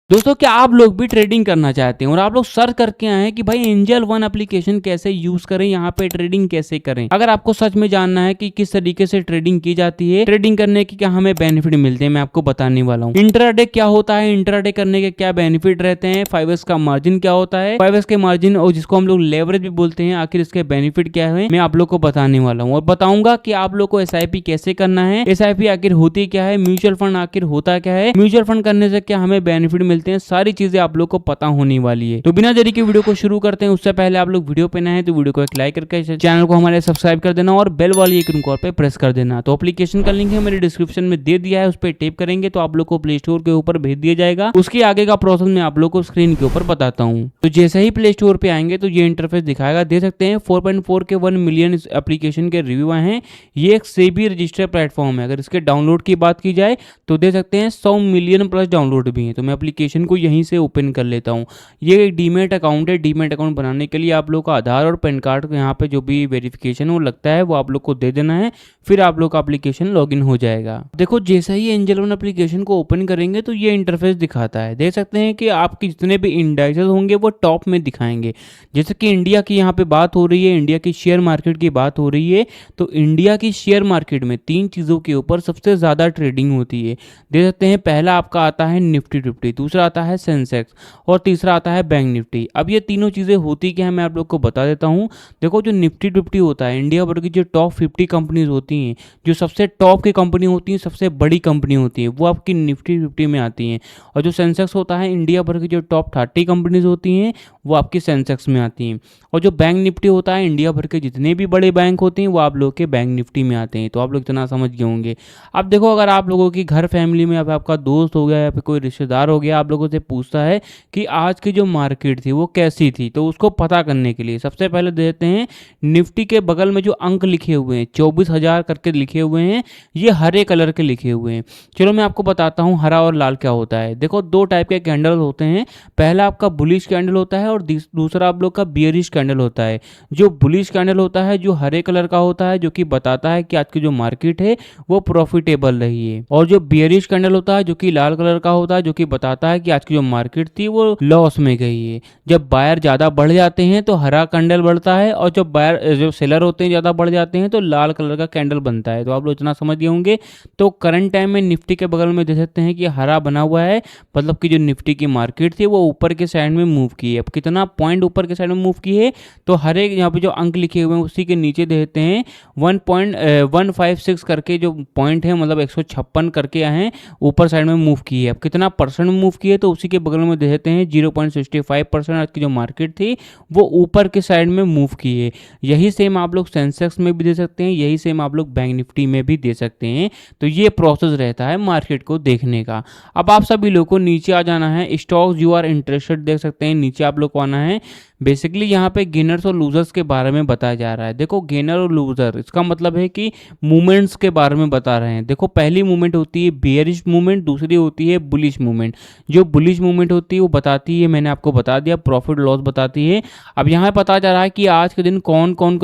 दोस्तों क्या आप लोग भी ट्रेडिंग करना चाहते हैं और आप लोग सर्च करके आए हैं कि भाई एंजल वन एप्लीकेशन कैसे यूज करें, यहाँ पे ट्रेडिंग कैसे करें। अगर आपको सच में जानना है कि किस तरीके से ट्रेडिंग की जाती है, ट्रेडिंग करने की क्या हमें बेनिफिट मिलते हैं, मैं आपको बताने वाला हूँ। इंट्राडे क्या होता है, इंट्राडे करने के क्या बेनिफिट रहते हैं, 5x का मार्जिन क्या होता है, 5x के मार्जिन और जिसको हम लोग लेवरेज भी बोलते हैं, आखिर इसके बेनिफिट क्या है, मैं आप लोग को बताने वाला हूँ। और बताऊंगा कि आप लोग को SIP कैसे करना है, SIP आखिर होती क्या है, म्यूचुअल फंड आखिर होता क्या है, म्यूचुअल फंड करने से क्या हमें बेनिफिट मिलते हैं, सारी चीजें आप लोग को पता होने वाली है। तो बिना देरी के वीडियो को शुरू करते हैं। उससे पहले आप लोग वीडियो पे नए हैं तो वीडियो को एक लाइक करके चैनल को हमारे सब्सक्राइब कर देना और बेल वाली आइकन को पे प्रेस कर देना। तो एप्लीकेशन का लिंक है मेरे डिस्क्रिप्शन में दे दिया है, उस पर टैप करेंगे तो आप लोग को प्ले स्टोर के ऊपर भेज दिया जाएगा। उसके आगे का प्रोसेस मैं आप लोग को स्क्रीन के ऊपर बताता हूँ। तो जैसे ही प्ले स्टोर पे आएंगे तो ये इंटरफेस दिखाएगा, दे सकते हैं 4.4 के 1 मिलियन एप्लीकेशन के रिव्यू आए हैं। ये एक सेबी रजिस्टर्ड प्लेटफॉर्म है। अगर इसके डाउनलोड की बात की जाए तो दे सकते हैं 100 मिलियन प्लस डाउनलोड भी है। तो मैं एप्लीकेशन को यहीं से ओपन कर लेता हूँ। ये एक डीमेट अकाउंट है। डीमेट अकाउंट बनाने के लिए आप लोग का आधार और पैन कार्ड यहाँ पे जो भी वेरिफिकेशन वो लगता है वो आप लोग को दे देना है, फिर आप लोग का एप्लीकेशन लॉगिन हो जाएगा। देखो जैसे ही एंजल वन एप्लीकेशन को ओपन करेंगे तो ये इंटरफेस दिखाता है। देख सकते हैं कि आपके जितने भी इंडाइसेस होंगे वो टॉप में दिखाएंगे। जैसे कि इंडिया की यहाँ पे बात हो रही है, इंडिया की शेयर मार्केट की बात हो रही है, तो इंडिया की शेयर मार्केट में 3 चीज़ों के ऊपर सबसे ज़्यादा ट्रेडिंग होती है। देख सकते हैं पहला आपका आता है निफ्टी 50, दूसरा आता है सेंसेक्स और तीसरा आता है बैंक निफ्टी। अब ये तीनों चीज़ें होती क्या है मैं आप लोग को बता देता हूँ। देखो जो निफ्टी 50 होता है, इंडिया भर की जो टॉप 50 कंपनीज होती हैं, जो सबसे टॉप की कंपनी होती हैं, सबसे बड़ी कंपनी होती है, वो आपकी निफ्टी 50 में आती हैं। और जो सेंसेक्स होता है, इंडिया भर की जो टॉप 30 कंपनीज होती हैं वो आपकी सेंसेक्स में आती हैं। और जो बैंक निफ्टी होता है, इंडिया भर के जितने भी बड़े बैंक होते हैं वो आप लोग के बैंक निफ्टी में आते हैं। तो आप लोग इतना समझ गए होंगे। अब देखो अगर आप लोगों की घर फैमिली में अब आपका दोस्त हो गया या फिर कोई रिश्तेदार हो गया, आप लोगों से पूछता है कि आज की जो मार्केट थी वो कैसी थी, तो उसको पता करने के लिए सबसे पहले देते हैं निफ्टी के बगल में जो अंक लिखे हुए हैं 24,000 करके लिखे हुए हैं, ये हरे कलर के लिखे हुए हैं। चलो मैं आपको बताता हूँ हरा और लाल क्या होता है। देखो 2 टाइप के कैंडल होते हैं। पहला आपका बुलिश कैंडल होता है और दूसरा आप लोग का बियरिश कैंडल होता है। जो बुलिश कैंडल होता है जो हरे कलर का होता है, जो कि बताता है कि आज की जो मार्केट है वो प्रॉफिटेबल रही है। और जो बियरिश कैंडल होता है जो कि लाल कलर का होता है, जो कि बताता है कि आज की जो मार्केट थी वो लॉस में गई है। जब बायर ज़्यादा बढ़ जाते हैं तो हरा कैंडल बढ़ता है और जब बायर जो सेलर होते हैं ज़्यादा बढ़ जाते हैं तो लाल कलर का कैंडल बनता है। तो आप लोग इतना समझ गए होंगे। तो करंट टाइम में निफ्टी के बगल में देख सकते हैं कि हरा बना हुआ है, मतलब कि जो निफ्टी की मार्केट थी वो ऊपर के साइड में मूव की है। अब कितना पॉइंट ऊपर के साइड में मूव की है, तो हर एक यहाँ पे जो अंक लिखे हुए हैं उसी के नीचे देते हैं 1.156 करके जो पॉइंट है, मतलब 156 करके हैं ऊपर साइड में मूव की है। अब कितना परसेंट मूव की है, तो उसी के बगल में देते हैं 0.65% आज की जो मार्केट थी वो ऊपर के साइड में मूव की है। यही सेम आप लोग सेंसेक्स में भी दे सकते हैं, यही सेम आप लोग बैंक निफ्टी में भी दे सकते हैं। तो ये प्रोसेस रहता है मार्केट को देखने का। अब आप सभी लोग को नीचे आ जाना है, स्टॉक्स यू आर इंटरेस्टेड देख सकते हैं, नीचे आप लोग को आना है। बेसिकली यहाँ पे गेनर्स और लूजर्स के बारे में बताया जा रहा है। देखो गेनर और लूजर इसका मतलब है कि मूवमेंट्स के बारे में बता रहे हैं। देखो पहली मूवमेंट होती है बियरिश मूवमेंट, दूसरी होती है बुलिश मूवमेंट। जो बुलिश मूवमेंट होती है वो बताती है, मैंने आपको बता दिया, प्रॉफिट लॉस बताती है। अब यहाँ पता जा रहा है कि आज के दिन कौन कौन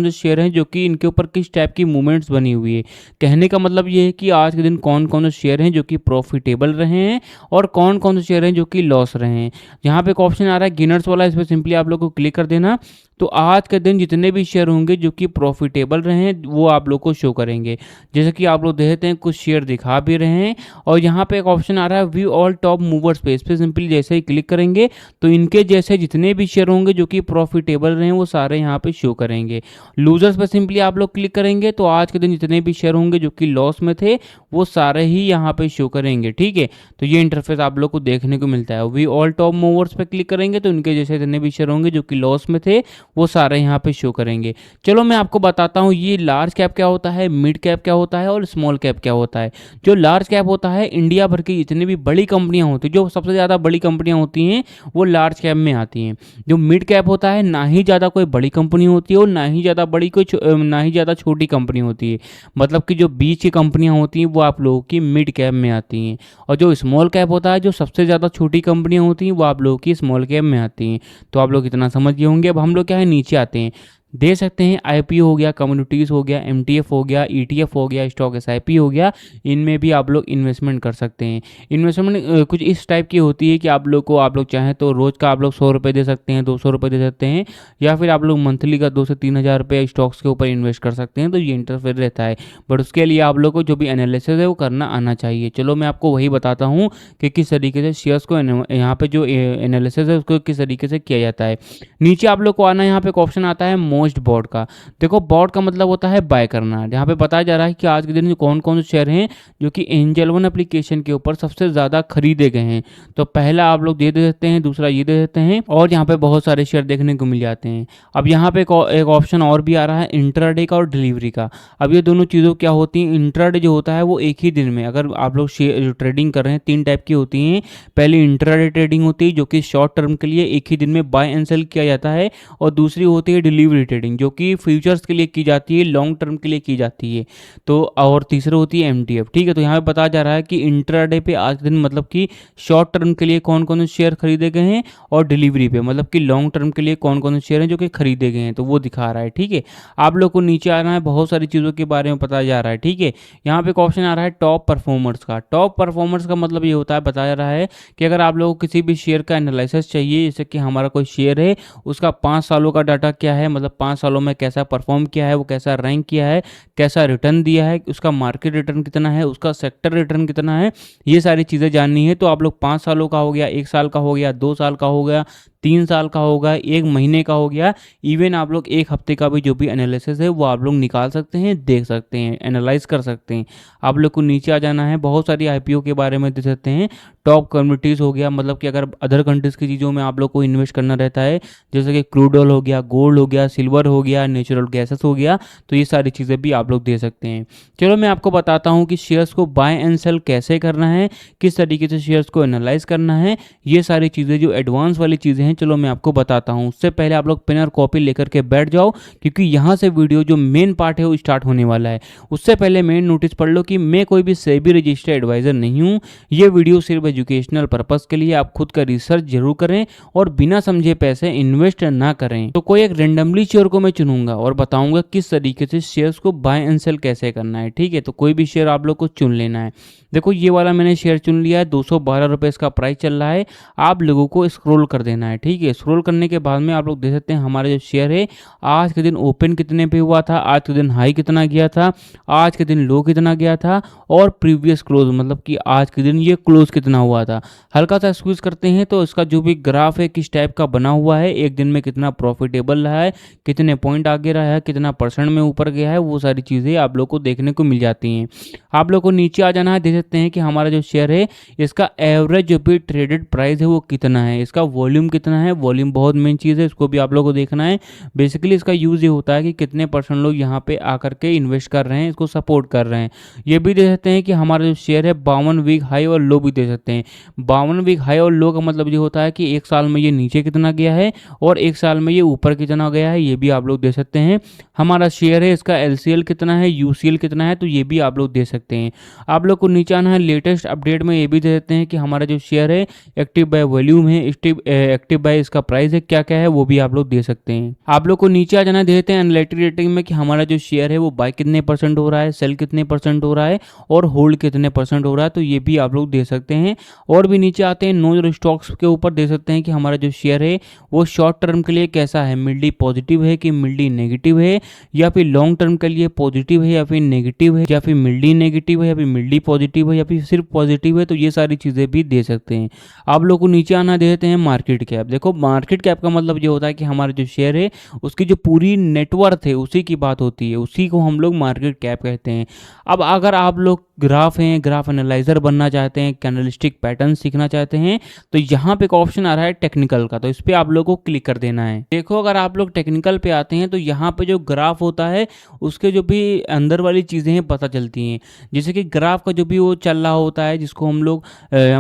से शेयर हैं जो कि इनके ऊपर किस टाइप की मूवमेंट्स बनी हुई है। कहने का मतलब ये है कि आज के दिन कौन कौन से शेयर हैं जो कि प्रॉफिटेबल रहे हैं और कौन कौन से शेयर हैं जो कि लॉस रहे हैं। यहाँ पे एक ऑप्शन आ रहा है गेनर्स वाला, इस पर सिंपली आप लोग को क्लिक कर देना। तो आज के दिन जितने भी शेयर होंगे जो कि प्रॉफिटेबल रहे हैं वो आप लोग को शो करेंगे। जैसे कि आप लोग देखते हैं कुछ शेयर दिखा भी रहे हैं। और यहाँ पे एक ऑप्शन आ रहा है व्यू ऑल टॉप मूवर्स पे, इस पे सिंपली जैसे ही क्लिक करेंगे तो इनके जैसे जितने भी शेयर होंगे जो कि प्रॉफिटेबल रहे हैं वो सारे यहाँ पे शो करेंगे। लूजर्स पे सिंपली आप लोग क्लिक करेंगे तो आज के दिन जितने भी शेयर होंगे जो कि लॉस में थे वो सारे ही यहाँ पे शो करेंगे। ठीक है, तो ये इंटरफेस आप लोग को देखने को मिलता है। व्यू ऑल टॉप मूवर्स पे क्लिक करेंगे तो इनके जैसे जितने भी शेयर होंगे जो कि लॉस में थे वो सारे यहाँ पे शो करेंगे। चलो मैं आपको बताता हूँ ये लार्ज कैप क्या होता है, मिड कैप क्या होता है और स्मॉल कैप क्या होता है। जो लार्ज कैप होता है, इंडिया भर की जितनी भी बड़ी कंपनियां होती हैं, जो सबसे ज़्यादा बड़ी कंपनियां होती हैं वो लार्ज कैप में आती हैं। जो मिड कैप होता है, ना ही ज़्यादा कोई बड़ी कंपनी होती है और ना ही ज़्यादा बड़ी कोई ना ही ज़्यादा छोटी कंपनी होती है, मतलब कि जो बीच की कंपनियां होती हैं वो आप लोगों की मिड कैप में आती हैं। और जो स्मॉल कैप होता है, जो सबसे ज़्यादा छोटी कंपनियां होती हैं वो आप लोगों की स्मॉल कैप में आती हैं। तो आप लोग इतना समझ गए होंगे। अब हम लोग क्या है नीचे आते हैं। दे सकते हैं। आईपीओ हो गया, कम्युनिटीज़ हो गया, एमटीएफ हो गया, ईटीएफ हो गया, स्टॉक एसआईपी हो गया, इनमें भी आप लोग इन्वेस्टमेंट कर सकते हैं। इन्वेस्टमेंट कुछ इस टाइप की होती है कि आप लोग चाहें तो रोज़ का आप लोग 100 रुपये दे सकते हैं, 200 रुपये दे सकते हैं, या फिर आप लोग मंथली का 2 से 3 हज़ार रुपये स्टॉक्स के ऊपर इन्वेस्ट कर सकते हैं। तो ये इंटरफेयर रहता है, बट उसके लिए आप लोग को जो भी एनालिसिस है वो करना आना चाहिए। चलो मैं आपको वही बताता हूँ कि किस तरीके से शेयर्स को यहाँ पे जो एनालिसिस है उसको किस तरीके से किया जाता है। नीचे आप लोग को आना है, यहाँ पे एक ऑप्शन आता है मोस्ट बॉट का। देखो बॉट का मतलब होता है बाय करना। यहाँ पे बताया जा रहा है कि आज के दिन कौन कौन से शेयर हैं जो कि एंजल वन एप्लीकेशन के ऊपर सबसे ज़्यादा खरीदे गए हैं। तो पहला आप लोग दे देते हैं, दूसरा ये दे देते हैं, और यहाँ पे बहुत सारे शेयर देखने को मिल जाते हैं। अब यहाँ पे एक ऑप्शन और भी आ रहा है इंट्राडे का और डिलीवरी का। अब ये दोनों चीज़ों क्या होती हैं, इंट्राडे जो होता है वो एक ही दिन में, अगर आप लोग शेयर ट्रेडिंग कर रहे हैं, 3 टाइप की होती हैं। पहली इंट्राडे ट्रेडिंग होती है जो कि शॉर्ट टर्म के लिए एक ही दिन में बाय एंड सेल किया जाता है, और दूसरी होती है डिलीवरी ट्रेडिंग जो कि फ्यूचर्स के लिए की जाती है, लॉन्ग टर्म के लिए की जाती है। तो और तीसरी होती है एमटीएफ। ठीक है, तो यहाँ पे बताया जा रहा है कि इंट्राडे पे आज के दिन मतलब कि शॉर्ट टर्म के लिए कौन कौन से शेयर खरीदे गए हैं, और डिलीवरी पे मतलब कि लॉन्ग टर्म के लिए कौन कौन से शेयर हैं जो कि खरीदे गए हैं, तो वो दिखा रहा है। ठीक है, आप लोग को नीचे आना है, बहुत सारी चीज़ों के बारे में बताया जा रहा है। ठीक है, यहाँ पे एक ऑप्शन आ रहा है टॉप परफॉर्मर्स का। टॉप परफॉर्मर्स का मतलब ये होता है, बताया रहा है कि अगर आप लोगों को किसी भी शेयर का एनालिसिस चाहिए, जैसे कि हमारा कोई शेयर है उसका 5 सालों का डाटा क्या है, मतलब 5 सालों में कैसा परफॉर्म किया है, वो कैसा रैंक किया है, कैसा रिटर्न दिया है, उसका मार्केट रिटर्न कितना है, उसका सेक्टर रिटर्न कितना है, ये सारी चीज़ें जाननी है। तो आप लोग 5 सालों का हो गया, 1 साल का हो गया, 2 साल का हो गया, 3 साल का होगा, 1 महीने का हो गया, इवन आप लोग 1 हफ्ते का भी जो भी एनालिसिस है वो आप लोग निकाल सकते हैं, देख सकते हैं, एनालाइज कर सकते हैं। आप लोग को नीचे आ जाना है, बहुत सारी आईपीओ के बारे में दे सकते हैं। टॉप कम्युनिटीज़ हो गया, मतलब कि अगर अदर कंट्रीज़ की चीज़ों में आप लोग को इन्वेस्ट करना रहता है, जैसे कि क्रूड ऑयल हो गया, गोल्ड हो गया, सिल्वर हो गया, नेचुरल गैसेस हो गया, तो ये सारी चीज़ें भी आप लोग दे सकते हैं। चलो मैं आपको बताता हूँ कि शेयर्स को बाय एंड सेल कैसे करना है, किस तरीके से शेयर्स को एनालाइज करना है, ये सारी चीज़ें जो एडवांस वाली चीज़ें हैं, चलो मैं आपको बताता हूँ। उससे पहले आप लोग पेन और कॉपी लेकर के बैठ जाओ, क्योंकि यहाँ से वीडियो जो मेन पार्ट है वो स्टार्ट होने वाला है। उससे पहले मेन नोटिस पढ़ लो कि मैं कोई भी सेबी रजिस्टर्ड एडवाइज़र नहीं हूँ। ये वीडियो सिर्फ एजुकेशनल पर्पज़ के लिए, आप खुद का रिसर्च जरूर करें और बिना समझे पैसे इन्वेस्ट ना करें। तो कोई एक रेंडमली शेयर को मैं चुनूंगा और बताऊंगा किस तरीके से शेयर्स को बाय एंड सेल कैसे करना है। ठीक है, तो कोई भी शेयर आप लोग को चुन लेना है। देखो ये वाला मैंने शेयर चुन लिया है, 212 रुपये इसका प्राइस चल रहा है। आप लोगों को स्क्रॉल कर देना है। ठीक है, स्क्रॉल करने के बाद में आप लोग देख सकते हैं हमारा जो शेयर है आज के दिन ओपन कितने पे हुआ था, आज के दिन हाई कितना गया था, आज के दिन लो कितना गया था, और प्रीवियस क्लोज मतलब कि आज के दिन ये क्लोज कितना हुआ था। हल्का सा स्क्वीज करते हैं तो इसका जो भी ग्राफ है किस टाइप का बना हुआ है, एक दिन में कितना प्रॉफिटेबल रहा है, कितने पॉइंट आगे रहा है, कितना परसेंट में ऊपर गया है, वो सारी चीज़ें आप लोग को देखने को मिल जाती हैं। आप लोग को नीचे आ जाना है, देख सकते हैं कि हमारा जो शेयर है इसका एवरेज जो भी ट्रेडेड प्राइस है वो कितना है, इसका वॉल्यूम कितना है। वॉल्यूम बहुत मेन चीज़ है, इसको भी आप लोग को देखना है। बेसिकली इसका यूज़ ये होता है कि कितने परसेंट लोग यहाँ पे आकर के इन्वेस्ट कर रहे हैं, इसको सपोर्ट कर रहे हैं। ये भी दे सकते हैं कि हमारा जो शेयर है 52 वीक हाई और लो भी दे सकते हैं। 52 वीक हाई और लो का मतलब ये होता है कि एक साल में ये नीचे कितना गया है और एक साल में ये ऊपर कितना गया है, ये भी आप लोग दे सकते हैं। हमारा शेयर है इसका एलसीएल कितना है, यूसीएल कितना है, तो ये भी आप लोग दे सकते हैं। आप लोग को नीचे आना है, लेटेस्ट अपडेट में ये भी दे देते हैं कि हमारा जो शेयर है एक्टिव बाय वॉल्यूम है, एक्टिव बाय इसका प्राइस है क्या क्या है, वो भी आप लोग दे सकते हैं। आप लोग को नीचे आ जाना है, देते हैं एनालिटिक रेटिंग में कि हमारा जो शेयर है वो बाय कितने परसेंट हो रहा है, सेल कितने परसेंट हो रहा है और होल्ड कितने परसेंट हो रहा है, तो ये भी आप लोग दे सकते हैं। और भी नीचे आते हैं नो स्टॉक्स के ऊपर, दे सकते हैं कि हमारा जो शेयर है वो शॉर्ट टर्म के लिए कैसा है, मिल्डी पॉजिटिव है कि मिल्डी नेगेटिव है, या फिर लॉन्ग टर्म के लिए पॉजिटिव है या फिर नेगेटिव है, या फिर मिल्डी नेगेटिव है या फिर मिल्डी पॉजिटिव है या फिर सिर्फ पॉजिटिव है, तो ये सारी चीज़ें भी दे सकते हैं। आप लोग को नीचे आना देते हैं मार्केट कैप। देखो मार्केट कैप का मतलब ये होता है कि हमारा जो शेयर है उसकी जो पूरी नेटवर्थ है उसी की बात होती है, उसी को हम लोग मार्केट कैप कहते हैं। अब अगर आप लोग ग्राफ हैं, ग्राफ एनालाइजर बनना चाहते हैं, कैंडलस्टिक पैटर्न सीखना चाहते हैं, तो यहाँ पे एक ऑप्शन आ रहा है टेक्निकल का, तो इस पर आप लोगों को क्लिक कर देना है। देखो अगर आप लोग टेक्निकल पे आते हैं तो यहाँ पे जो ग्राफ होता है उसके जो भी अंदर वाली चीज़ें हैं पता चलती हैं। जैसे कि ग्राफ का जो भी वो चल रहा होता है जिसको हम लोग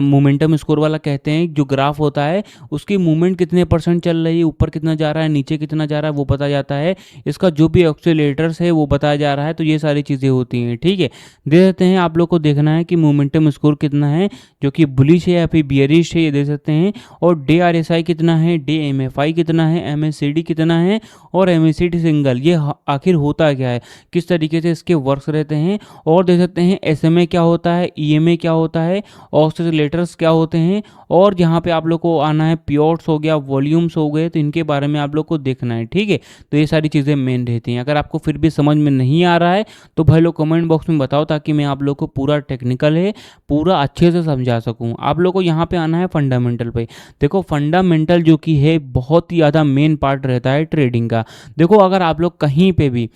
मोमेंटम स्कोर वाला कहते हैं, जो ग्राफ होता है उसकी मूवमेंट कितने परसेंट चल रही है, ऊपर कितना जा रहा है, नीचे कितना जा रहा है वो बताया जाता है, इसका जो भी ऑक्सीलेटर्स है वो बताया जा रहा है। तो ये सारी चीज़ें होती हैं, ठीक है। दे देते हैं आप लोग को देखना है कि मोमेंटम स्कोर कितना है, जो कि बुलिश है या फिर बियरिश है, ये दे सकते हैं। और डे RSI कितना है, डे MFI कितना है, MACD कितना है और MACD सिंगल, ये आखिर होता क्या है, किस तरीके से इसके वर्क्स रहते हैं। और दे सकते हैं SMA क्या होता है, EMA क्या होता है, ऑक्सीलेटर्स क्या होते हैं। और यहाँ पे आप लोग को आना है प्योर्स हो गया, वॉल्यूम्स हो गए, तो इनके बारे में आप लोग को देखना है, ठीक है। तो ये सारी चीज़ें मेन रहती हैं। अगर आपको फिर भी समझ में नहीं आ रहा है तो भाई लोग कमेंट बॉक्स में बताओ, ताकि मैं आप लोग को पूरा टेक्निकल है पूरा अच्छे से समझा सकूं। आप लोग को यहाँ पे आना है फंडामेंटल पे। देखो फंडामेंटल जो कि है बहुत ही ज़्यादा मेन पार्ट रहता है ट्रेडिंग का। देखो अगर आप लोग कहीं पे भी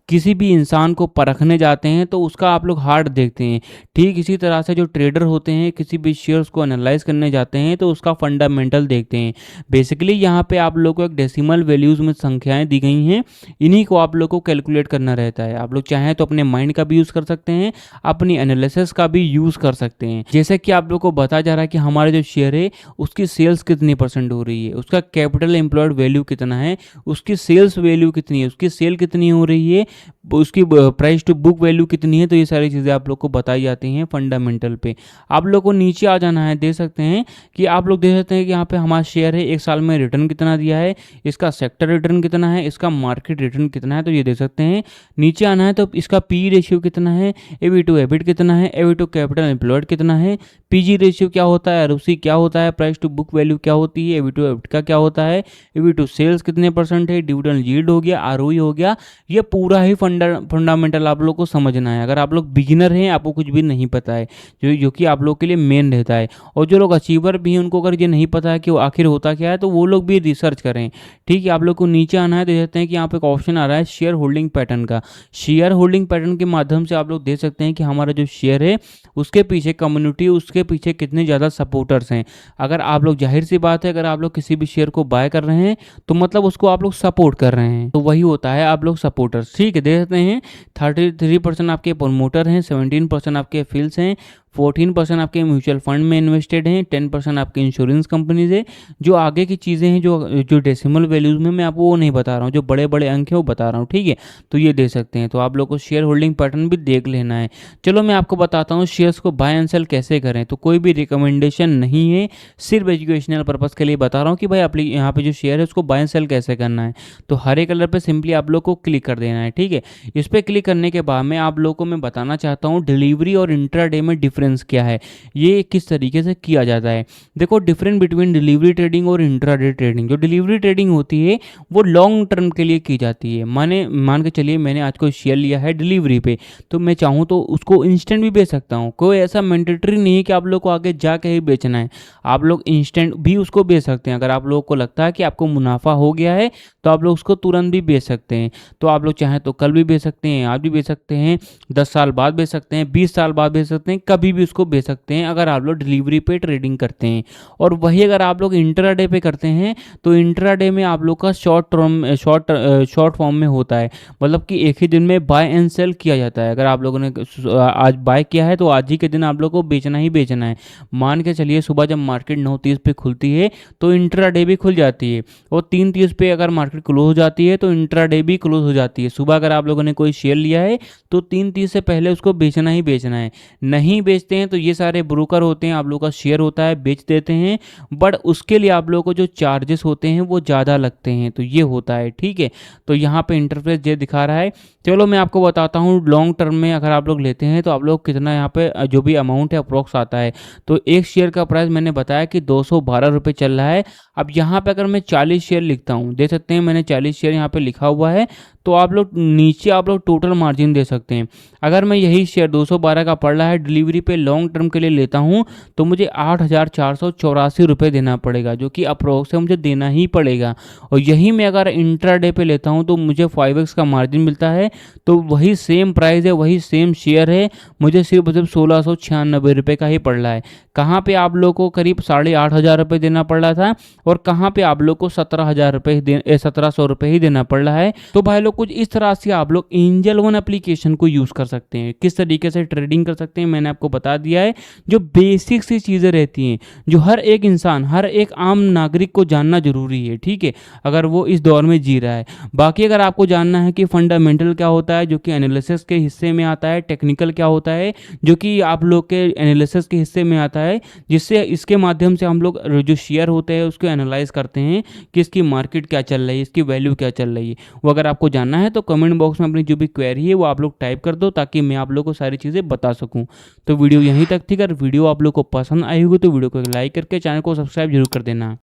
किसी भी इंसान को परखने जाते हैं तो उसका आप लोग हार्ट देखते हैं, ठीक इसी तरह से जो ट्रेडर होते हैं किसी भी शेयर्स को एनालाइज करने जाते हैं तो उसका फंडामेंटल देखते हैं। बेसिकली यहाँ पे आप लोग को एक डेसिमल वैल्यूज़ में संख्याएं दी गई हैं, इन्हीं को आप लोग को कैलकुलेट करना रहता है। आप लोग चाहें तो अपने माइंड का भी यूज़ कर सकते हैं, अपनी एनालिसिस का भी यूज़ कर सकते हैं। जैसे कि आप लोग को बताया जा रहा है कि हमारे जो शेयर है उसकी सेल्स कितनी परसेंट हो रही है, उसका कैपिटल एम्प्लॉयड वैल्यू कितना है, उसकी सेल्स वैल्यू कितनी है, उसकी सेल कितनी हो रही है, उसकी प्राइस टू बुक वैल्यू कितनी है। तो ये सारी चीज़ें आप लोग को बताई जाती हैं फंडामेंटल पे। आप लोग को नीचे आ जाना है, दे सकते हैं कि आप लोग देख सकते हैं कि यहाँ पे हमारा शेयर है, एक साल में रिटर्न कितना दिया है, इसका सेक्टर रिटर्न कितना है, इसका मार्केट रिटर्न कितना है, तो ये दे सकते हैं। नीचे आना है तो इसका PE रेशियो कितना है, EV टू EBIT कितना है, EV टू कैपिटल एम्प्लॉयड कितना है, PG रेशियो क्या होता है, ROC क्या होता है, प्राइस टू बुक वैल्यू क्या होती है, EV टू EBIT का क्या होता है, EV टू सेल्स कितने परसेंट है, डिविडेंड यील्ड हो गया, ROE हो गया। ये पूरा ही फंडामेंटल आप लोग को समझना है। अगर आप लोग बिगिनर हैं, आपको कुछ भी नहीं पता है, जो कि आप लोग के लिए मेन रहता है। और जो लोग अचीवर भी हैं उनको अगर ये नहीं पता है कि वो आखिर होता क्या है, तो वो लोग भी रिसर्च करें, ठीक है। आप लोग को नीचे आना है, देख सकते हैं कि यहाँ पे एक ऑप्शन आ रहा है शेयर होल्डिंग पैटर्न का। शेयर होल्डिंग पैटर्न के माध्यम से आप लोग देख सकते हैं कि हमारा जो शेयर है उसके पीछे कम्युनिटी, उसके पीछे कितने ज़्यादा सपोर्टर्स हैं। अगर आप लोग, जाहिर सी बात है, अगर आप लोग किसी भी शेयर को बाय कर रहे हैं तो मतलब उसको आप लोग सपोर्ट कर रहे हैं, तो वही होता है आप लोग सपोर्टर्स, ठीक है। देख सकते हैं 33% आपके प्रमोटर हैं, 17% आपके फील्ड्स हैं, 14% आपके म्यूचुअल फंड में इन्वेस्टेड हैं, 10% आपके इंश्योरेंस कंपनीज है। जो आगे की चीज़ें हैं, जो डेसिमल वैल्यूज़ में, मैं आपको वो नहीं बता रहा हूँ, जो बड़े बड़े अंक हैं वो बता रहा हूँ, ठीक है। तो ये दे सकते हैं। तो आप लोग को शेयर होल्डिंग पैटर्न भी देख लेना है। चलो मैं आपको बताता हूँ शेयर्स को बाय एंड सेल कैसे करें। तो कोई भी रिकमेंडेशन नहीं है, सिर्फ एजुकेशनल पर्पज़ के लिए बता रहा हूँ कि भाई आप यहाँ पे जो शेयर है उसको बाय एंड सेल कैसे करना है। तो हरे कलर पर सिंपली आप लोग को क्लिक कर देना है, ठीक है। इस पर क्लिक करने के बाद मैं आप लोग को मैं बताना चाहता हूँ डिलीवरी और इंट्राडे में डिफरेंस क्या है, ये किस तरीके से किया जाता है। देखो डिफरेंस बिटवीन डिलीवरी ट्रेडिंग और इंट्राडे ट्रेडिंग। जो डिलीवरी ट्रेडिंग होती है वो लॉन्ग टर्म के लिए की जाती है। मान के चलिए मैंने आज कोई शेयर लिया है डिलीवरी पे, तो मैं चाहूँ तो उसको इंस्टेंट भी बेच सकता हूँ। कोई ऐसा मैंडेटरी नहीं है कि आप लोग को आगे जाके ही बेचना है, आप लोग इंस्टेंट भी उसको बेच सकते हैं। अगर आप लोगों को लगता है कि आपको मुनाफा हो गया है तो आप लोग उसको तुरंत भी बेच सकते हैं। तो आप लोग चाहें तो कल भी बेच सकते हैं, आज भी बेच सकते हैं, 10 साल बाद बेच सकते हैं, 20 साल बाद बेच सकते हैं, कभी भी उसको बेच सकते हैं अगर आप लोग डिलीवरी पे ट्रेडिंग करते हैं। और वही अगर आप लोग इंट्राडे पे करते हैं तो इंट्राडे में आप लोग का शॉर्ट फॉर्म में होता है, मतलब कि एक ही दिन में बाय एंड सेल किया जाता है। अगर आप लोगों ने आज बाय किया है तो आज ही के दिन आप लोग को बेचना ही बेचना है। मान के चलिए सुबह जब मार्केट 9:30 पे खुलती है तो इंट्राडे भी खुल जाती है, और 3:30 पे अगर मार्केट क्लोज हो जाती है तो इंट्राडे भी क्लोज हो जाती है। सुबह अगर आप लोगों ने कोई शेयर लिया है तो 3:30 से पहले उसको बेचना ही बेचना है। नहीं बेचते हैं तो ये सारे ब्रोकर होते हैं, आप लोगों का शेयर होता है, बेच देते हैं, बट उसके लिए आप लोगों को जो चार्जेस होते हैं वो ज़्यादा लगते हैं। तो ये होता है, ठीक है। तो यहाँ पे इंटरफेस ये दिखा रहा है। चलो मैं आपको बताता हूँ लॉन्ग टर्म में अगर आप लोग लेते हैं तो आप लोग कितना यहाँ पे जो भी अमाउंट है अप्रोक्स आता है। तो एक शेयर का प्राइस मैंने बताया कि 212 रुपये चल रहा है। अब यहाँ पे अगर मैं 40 शेयर लिखता हूँ, देख सकते हैं मैंने 40 शेयर यहाँ पे लिखा हुआ है, तो आप लोग नीचे आप लोग टोटल मार्जिन दे सकते हैं। अगर मैं यही शेयर 212 का पड़ रहा है डिलीवरी पे लॉन्ग टर्म के लिए लेता हूँ तो मुझे 8,484 रुपये देना पड़ेगा, जो कि अप्रोक्स है, मुझे देना ही पड़ेगा। और यही मैं अगर इंट्राडे पे लेता हूँ तो मुझे 5x का मार्जिन मिलता है। तो वही सेम प्राइस है, वही सेम शेयर है, मुझे सिर्फ 1696 रुपये का ही पड़ रहा है। कहाँ पे आप लोग को करीब 8,500 रुपये देना पड़ रहा था और कहाँ पे आप लोग को 1700 रुपये ही देना पड़ रहा है। तो भाई लोग कुछ इस तरह से आप लोग एंजल वन एप्लीकेशन को यूज़ कर सकते हैं। किस तरीके से ट्रेडिंग कर सकते हैं मैंने आपको बता दिया है, जो बेसिक सी चीज़ें रहती हैं जो हर एक इंसान, हर एक आम नागरिक को जानना जरूरी है, ठीक है, अगर वो इस दौर में जी रहा है। बाकी अगर आपको जानना है कि फंडामेंटल क्या होता है जो कि एनालिसिस के हिस्से में आता है, टेक्निकल क्या होता है जो कि आप लोग के एनालिसिस के हिस्से में आता है, जिससे इसके माध्यम से हम लोग जो शेयर होते हैं उसको एनालाइज करते हैं कि इसकी मार्केट क्या चल रही है, इसकी वैल्यू क्या चल रही है, वो अगर आपको जानना है तो कमेंट बॉक्स में अपनी जो भी क्वेरी है वो आप लोग टाइप कर दो ताकि मैं आप लोग को सारी चीज़ें बता सकूं। तो वीडियो यहीं तक थी। अगर वीडियो आप लोग को पसंद आई होगी तो वीडियो को लाइक करके चैनल को सब्सक्राइब जरूर कर देना।